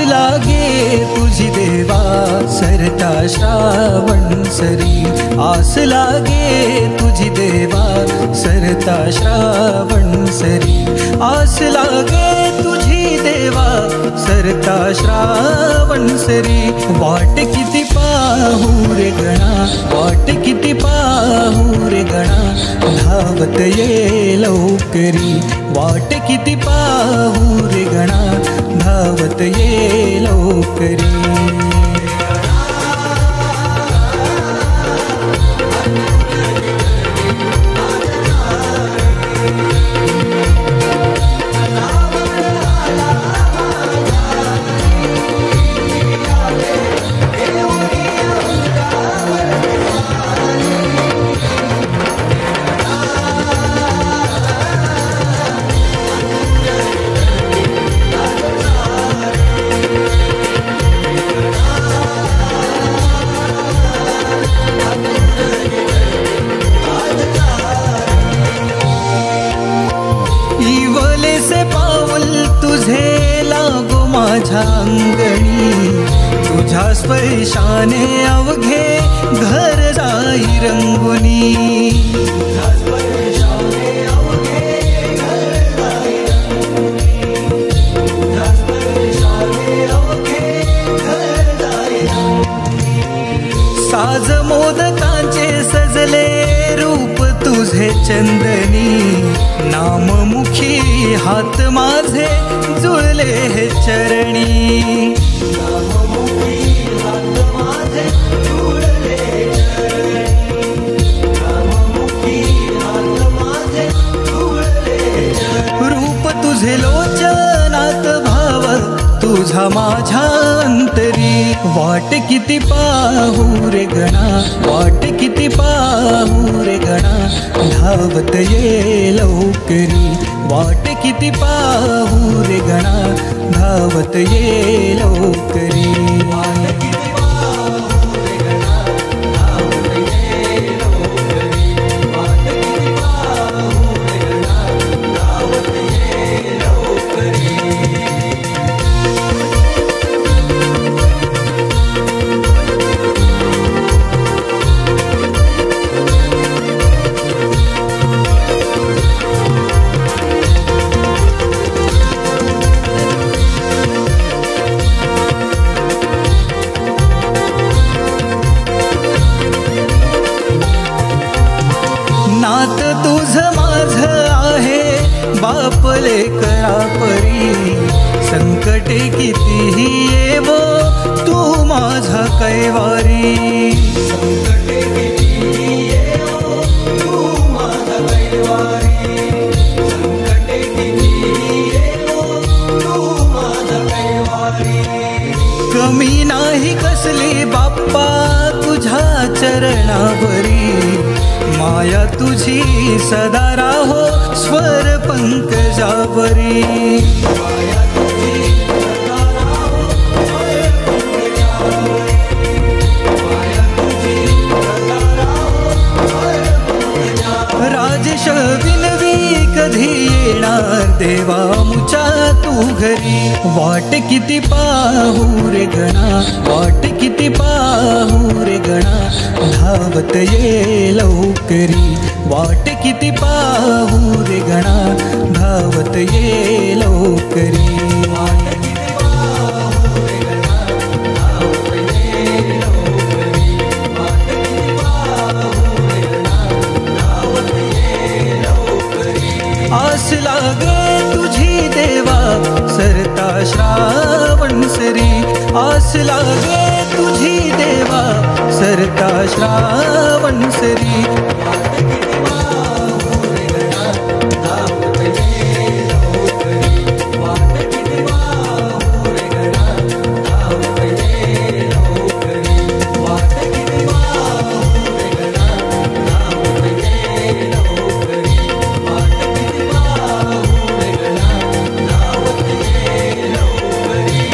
लागे तुझी देवा सरता श्रावण सरी, आस लागे तुझी देवा सरता श्रावण सरी, आस लागे तुझी देवा सरता श्रावण सरी। वाट किती पाहू रे गणा, वाट किती पाहू रे गणा, धावत ये लवकरी, वाट किती पाहू रे गणा, धावत ये लवकरी। माझ्या अंगणी तुझ्या स्पर्शाने अवघे घर जाई रंगुनी, तुझ्या स्पर्शाने अवघे घर जाई रंगुनी, तुझ्या स्पर्शाने अवघे घर जाई रंगुनी। साज मोदकांचे सजले रूप तुझे चंदनी, नाममुखी हात माझे जुळले हे चरणी, नाममुखी हात माझे जुळले चरणी, नाममुखी हात माझे जुळले चरणी। रूप तुझे लोचनात भाव तुझा माझ्या अंतरी, वाट किती पाहू रे गणा, वाट किती पाहू रे गणा, धावत ये लवकरी, वाट किती पाहू रे गणा, धावत ये लवकरी। वाट किती पाहू रे गणा, धावत ये लवकरी, वाट किती पाहू रे गणा, धावत ये लवकरी। नात तुझ माझ आहे बापले करापरी, संकटे कितीही येवो तू माझा कैवारी, संकटे कितीही येवो तू माझा कैवारी, संकटे कितीही येवो तू माझा कैवारी। कमी नाही कसली बाप्पा तुझ्या चरणावरी, माया तुझी सदा राहो स्वर पंकजावरी, माया तुझी सदा राहो स्वर पंकजावरी, माया तुझी सदा राहो स्वर पंकजावरी। राजेश विनवी कधी येणार देवा मुचा तू घरी, वाट किती पाहू रे गणा, वाट किती पाहू रे गणा, धावत ये लवकरी, वाट किती पाहू रे गणा, धावत ये लवकरी, वाट किती पाहू रे गणा, धावत ये लवकरी, वाट किती पाहू रे गणा, धावत ये लवकरी। आस लागे तुझी देवा सरता श्रावण सरी, आस लागे तुझी देवा सरता श्रावण सरी, वाट किती पाहू रे गणा, धावत ये लवकरी, वाट किती पाहू रे गणा, धावत ये लवकरी, वाट किती पाहू रे गणा, धावत ये लवकरी, वाट किती पाहू रे गणा, धावत ये लवकरी।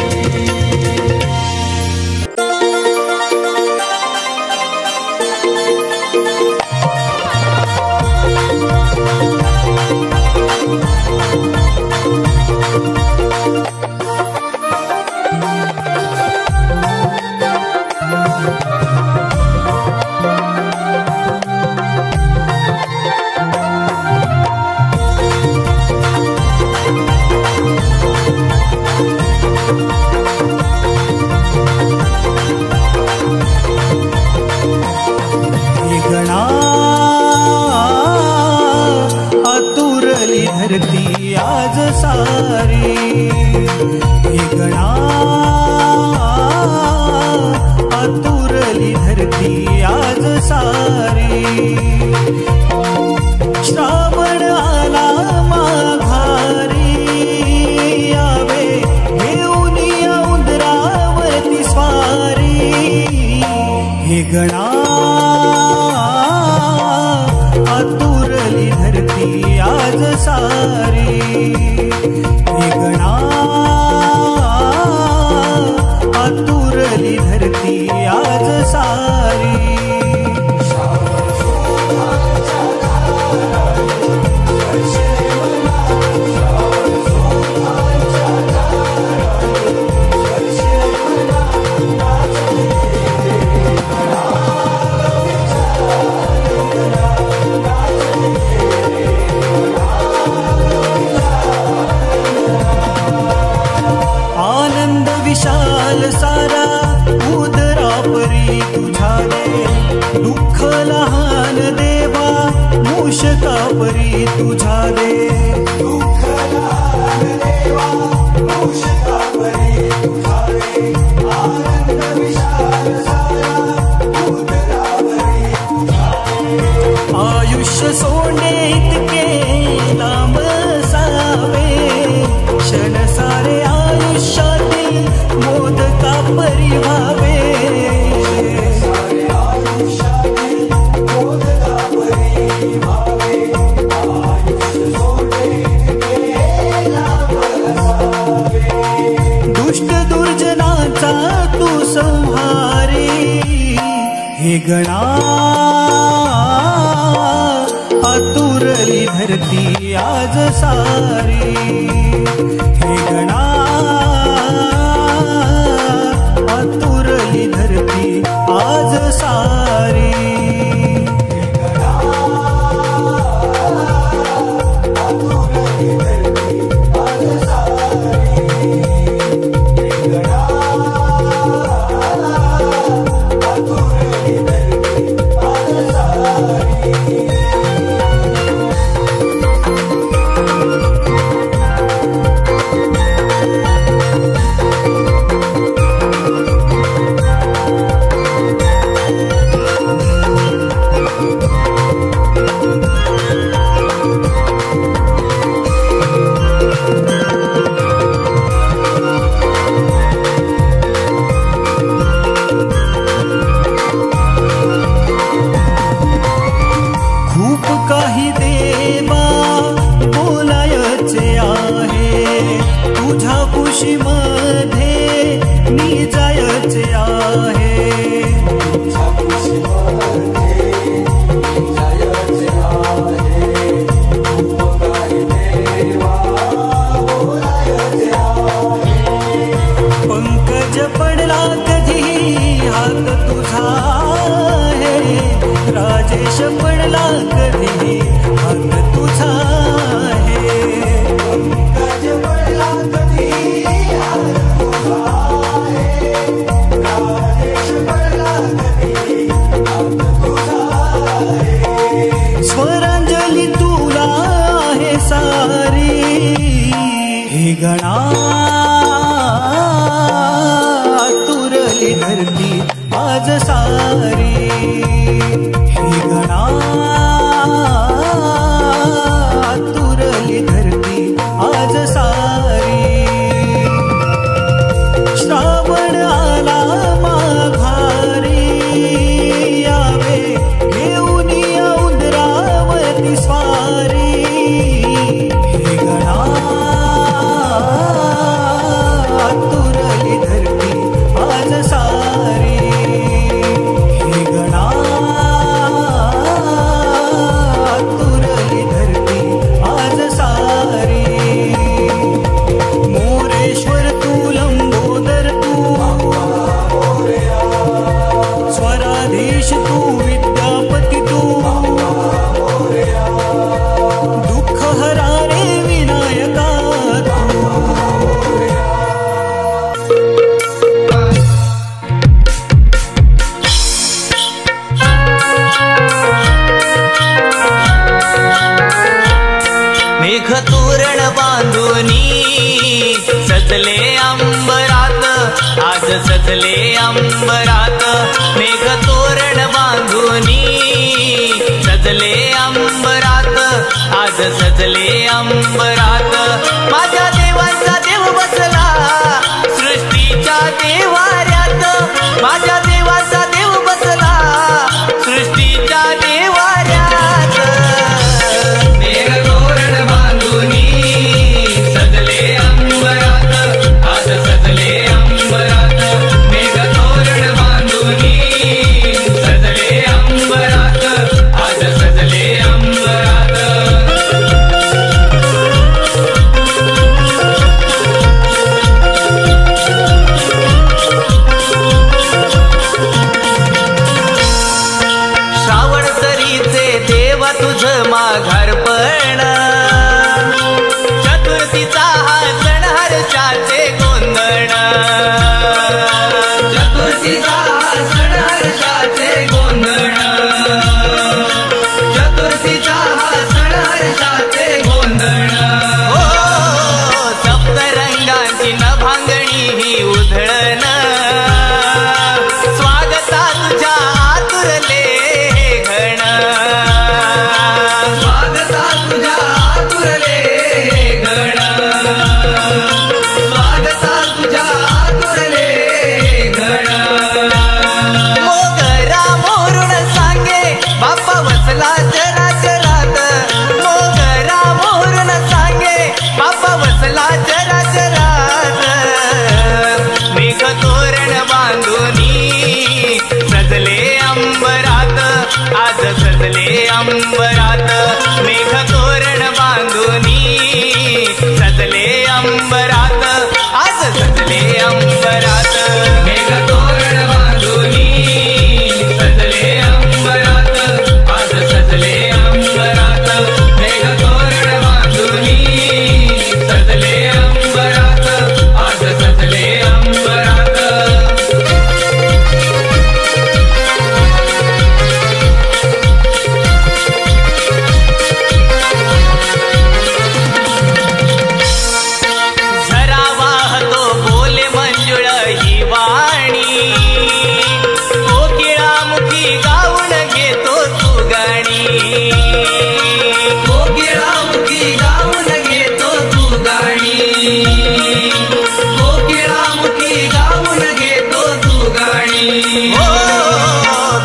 सारी। हे गणा आतुरली धरती आज सारी। श्रावण आला माघारी यावे घेऊन या उंदरावरती स्वारी। हे गणा आतुरली धरती आज सारी। हे गणा आतुरली धरती आज सारी। आनंद विशाल सारा उदरापरी तुझा दे। दुःख लहान देवा मूषकापरी तुझा दे। दुःख लहान देवा मूषकापरी तुझा दे। आनंद विशाल सारा उदरापरी तुझा दे। आयुष्य सोडे इतके लांब सावे क्षण सारे आयुष्यातील मोदका परिभावे। दुष्ट दुर्जनाचा तू संहारी। हे गणा आतुरली धरती आज सारी। हे गणा आतुरली धरती आज सारी। काही देवा बोलायचे आहे। तुझ्या कुशीमध्ये मी जायचे आहे। पंकज पडला कधी हात तुझा आहे। राजेश पडला कधी हात तुझा आहे। पंकज पडला कधी हात तुझा आहे। राजेश पडला कधी हात तुझा आहे। स्वरांजली तुला आहे सारी। हे गणा आतुरली धरती आज सारी। हे गणा आतुरली धरती आज सारी। श्रावण आला माघारी यावे घेऊन या उंदरावरती स्वारी। हे गणा सजले अंबरात, आज सजले अंबरात, मेघ तोरण बांधुनी सजले अंबरात, आज सजले अंबरात, माझ्या देवांचा देव बसला सृष्टीच्या देवाऱ्यात, माझ्या देवाचा देव बसला सृष्टीच्या देवाऱ्यात, मेघ तोरण बांधुनी सजले अंबरात, आज सजले अंबरात, मेघ तोरण बांधुनी सजले अंबरात, आज सजले अंबरात. श्रावण तरीचे देवा तुझं माघारपण, चतुर्थीचा हा सण हर्षाचे गोंधळ, चतुर्थीचा हा सण हर्षाचे गोंधळ, चतुर्थीचा हा सण हर्षाचे गोंधळ. हो सप्तरंगांची नभांगणी ही उधळण, स्वागता तुझ्या आतुरले घण, स्वागता तुझ्या आतुरले घण, स्वागता तुझ्या आतुरले घण. मोगरा मोरून सांगे बाप्पा बसला चराचरात, मोगरा मोरून सांगे बाप्पा बसला चराचरात, मेघ तोरण बांधुनी सजले अंबरात, आज सजले अंबरात, मेघ तोरण बांधुनी सजले अंबरात, आज सजले अंबरात, मेघ तोरण बांधुनी सजले अंबरात, आज सजले अंबरात, मेघ तोरण बांधुनी सजले अंबरात, आज सजले अंबरात. झरा वाहतो बोले मंजुळ ही वाणी, कोकिळामुखी गाऊन घेतो तू गाणी, कोकिळामुखी गाऊन घेतो तू गाणी, कोकिळामुखी गाऊन घेतो तू गाणी. हो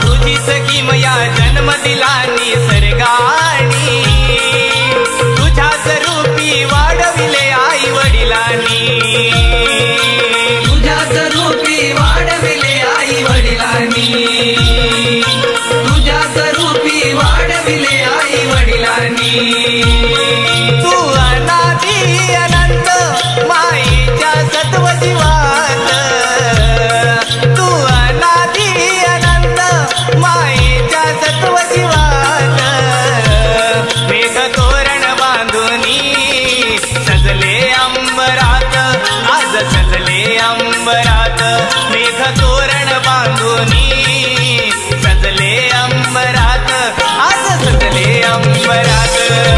तुझी सखी मया जन्म दिला निसर्गानी, तुझ्या स्वरूपी वाढविले आई वडिलांनी, तुझ्या स्वरूपी वाढविले आई वडिलांनी, तुझ्या स्वरूपी वाढविले आई वडिलांनी. तू अनादी अनंत माईच्या सत्व जीवात, तू अनादी अनंत माईच्या सत्व जीवात, मेघ तोरण बांधुनी सजले अंबरात, आज सजले अंबरात, मेघ तोरण बांधुनी सजले अंबरात, आज सजले अंबरात,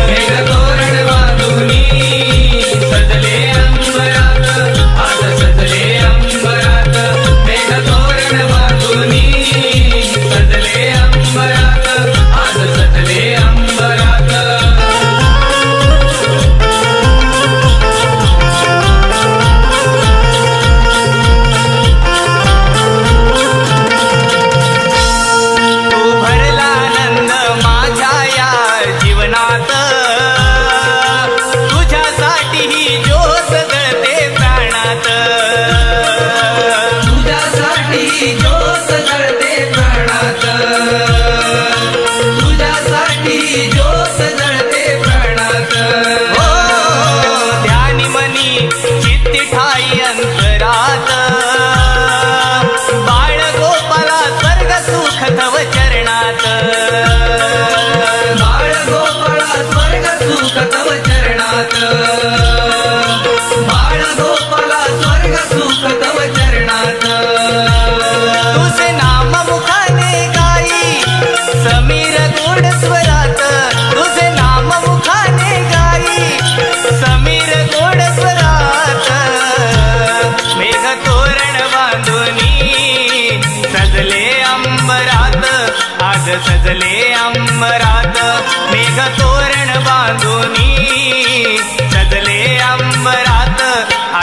मेघ तोरण बांधुनी सजले अंबरात, आज सजले अंबरात, मेघ तोरण बांधुनी सजले अंबरात, आज सजले अंबरात. तू भरला आनंद माझ्या या जीवनात, तुझ्या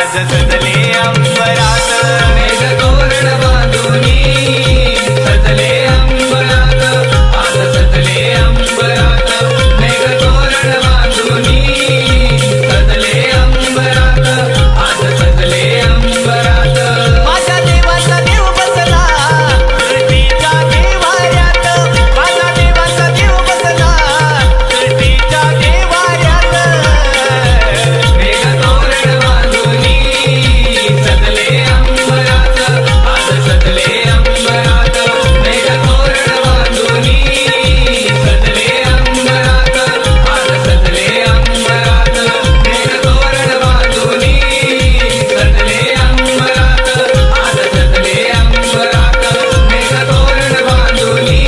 आज सजले अंबरात मेघ तोरण बांधुनी सजले अंबरात आज सजले अंबरात मेघ तोरण बांधुनी सजले अंबरात आज सजले अंबरात माझ्या देवाचा देव बसला सृष्टीच्या देवाऱ्यात माझ्या देवाचा देव बसला सृष्टीच्या देवाऱ्यात मेघ तोरण बांधुनी सजले अंबरात आज सजले अंबरात मेघ तोरण बांधुनी सजले अंबरात आज सजले अंबरात मेघ तोरण बांधुनी सजले अंबरात आज सजले अंबरात मेघ तोरण बांधुनी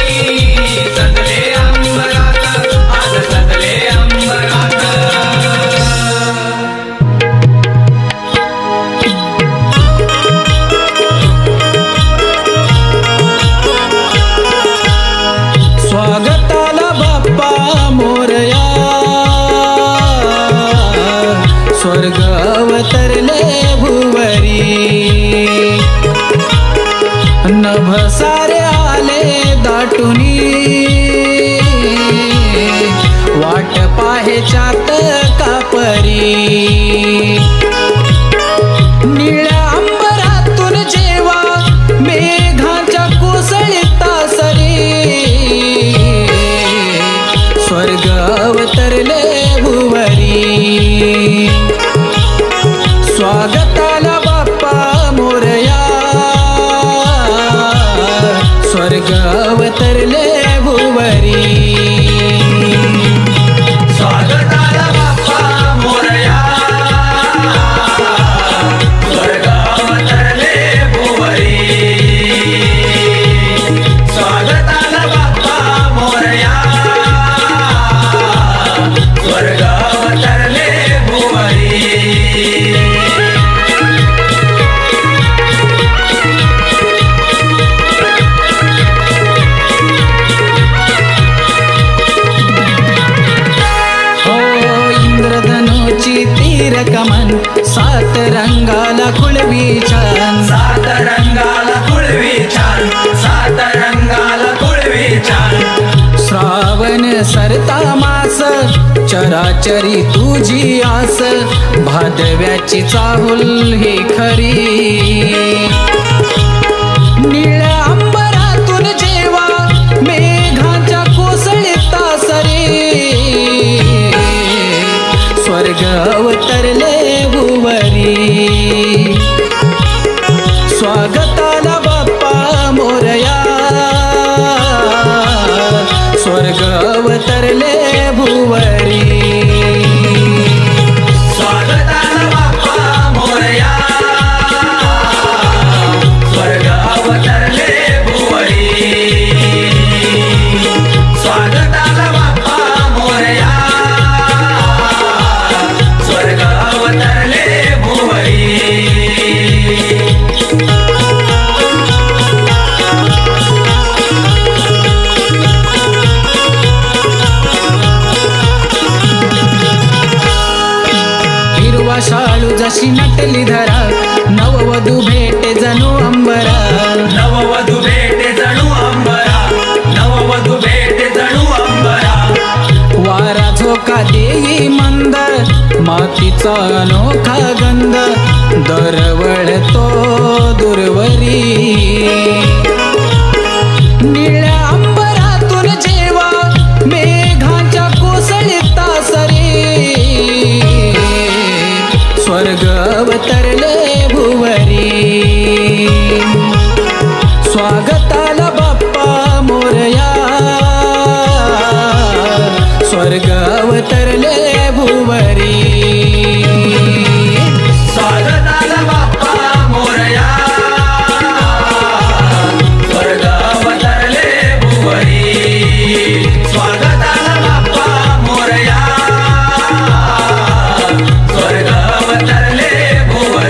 सजले अंबरात आज सजले अंबरात स्वागताला बाप्पा मोरया स्वर्ग अवतरले भुवरी नभ सारे आले दाटुनी वाट पाहेच्यात कापरी निळ्या अंबरातून जेव्हा मेघाच्या कोसळता सरी स्वर्ग अवतरले भुवरी स्वागताला बाप्पा मोरया स्वर्ग अवतरले भुवरी स्वागताला बाप्पा मोरया स्वर्ग अवतरले भुवरी स्वागताला बाप्पा मोरया स्वर्ग अवतरले भुवरी हो इंद्रधनुची तीर कमन सात रंगाला खुळवी छान सात रंगाला कुळवी छान सात रंगाला कुळवी छान श्रावण सरता मास चराचरी तुझी आस भादव्याची चाहुल ही खरी निळ्या अंबरातून जेव्हा मेघाच्या कोसळता सरी स्वर्ग अवतरले भुवरी स्वागताला बाप्पा मोरया स्वर्ग अवतरले भुवरी स्वागताला बाप्पा मोरया स्वर्ग अवतरले भुवरी स्वागताला बाप्पा मोरया स्वर्ग अवतरले भुवरी हिरवा शाळू जशी नटली धरा नववधू भेटे जणू अंबरा नववधू भेटे जणू अंबरा नववधू भेटे जणू अंबरा वारा झोका देई मंद मातीचा अनोखा गंध दरवळतो दूरवरी निळ्या अंबरातून जेव्हा मेघाच्या कोसळता सरी स्वर्ग अवतरले भुवरी स्वागताला बाप्पा मोरया स्वर्ग अवतरले भुवरी स्वागताला बाप्पा मोरया स्वर्ग अवतरले भुवरी स्वागताला बाप्पा मोरया स्वर्ग अवतरले भुवरी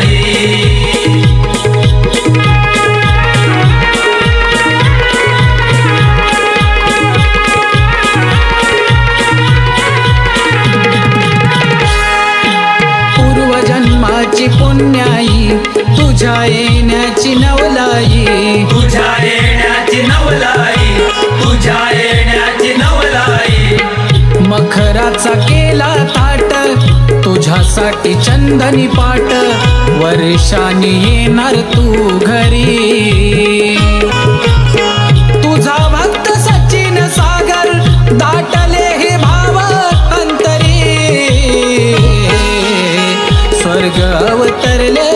देवाची पुण्याई तुझ्या येण्याची नवलाई तुझ्या येण्याची नवलाई तुझ्या येण्याची नवलाई मखराचा केला ताट तुझ्यासाठी चंदनी पाट वर्षानी येणार तू घरी तुझा भक्त सचिन सागर दाटले हे भाव अंतरी स्वर्ग अवतरले